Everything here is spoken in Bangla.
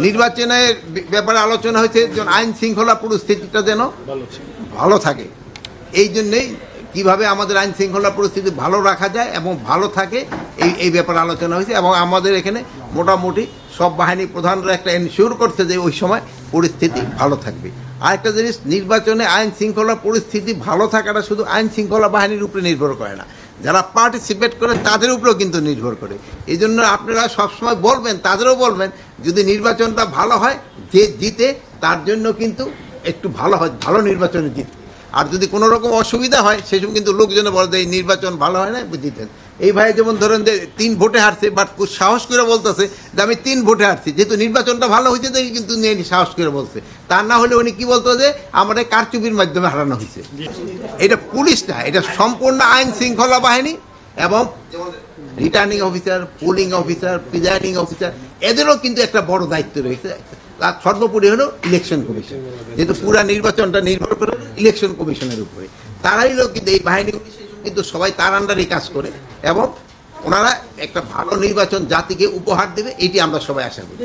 নির্বাচনের ব্যাপারে আলোচনা হয়েছে যেন আইন শৃঙ্খলা পরিস্থিতিটা যেন ভালো থাকে। এই জন্যেই কীভাবে আমাদের আইন শৃঙ্খলা পরিস্থিতি ভালো রাখা যায় এবং ভালো থাকে এই ব্যাপারে আলোচনা হয়েছে। এবং আমাদের এখানে মোটামুটি সব বাহিনী প্রধানরা একটা এনশিওর করছে যে ওই সময় পরিস্থিতি ভালো থাকবে। আরেকটা জিনিস, নির্বাচনে আইন শৃঙ্খলা পরিস্থিতি ভালো থাকাটা শুধু আইন শৃঙ্খলা বাহিনীর উপরে নির্ভর করে না, যারা পার্টিসিপেট করে তাদের উপরেও কিন্তু নির্ভর করে। এই জন্য আপনারা সবসময় বলবেন, তাদেরও বলবেন, যদি নির্বাচনটা ভালো হয়, যে জিতে তার জন্য কিন্তু একটু ভালো হয়, ভালো নির্বাচনে জিতে। আর যদি কোনো রকম অসুবিধা হয় সেসব কিন্তু লোকজনে বলে যে এই নির্বাচন ভালো হয় না, জিতেন। এই ভাই যেমন ধরেন যে 3 ভোটে হারছে, বাট সাহস করে বলতেছে যে আমি 3 ভোটে হারছি, যেহেতু নির্বাচনটা ভালো হয়েছে তাই কিন্তু সাহস করে বলছে। তার না হলে উনি কি বলতো যে আমাদের কারচুপির মাধ্যমে হারানো হয়েছে। এটা পুলিশ না, এটা সম্পূর্ণ আইন শৃঙ্খলা বাহিনী এবং returning officer, polling officer, presiding officer, এদেরও কিন্তু একটা বড় দায়িত্ব রয়েছে। তার সর্বোপরি হলো ইলেকশন কমিশন, যেহেতু পুরা নির্বাচনটা নির্ভর করে ইলেকশন কমিশনের উপরে। তারাই কিন্তু এই বাহিনী কিন্তু সবাই তার আন্ডারেই কাজ করে এবং ওনারা একটা ভালো নির্বাচন জাতিকে উপহার দেবে, এটি আমরা সবাই আশা করি।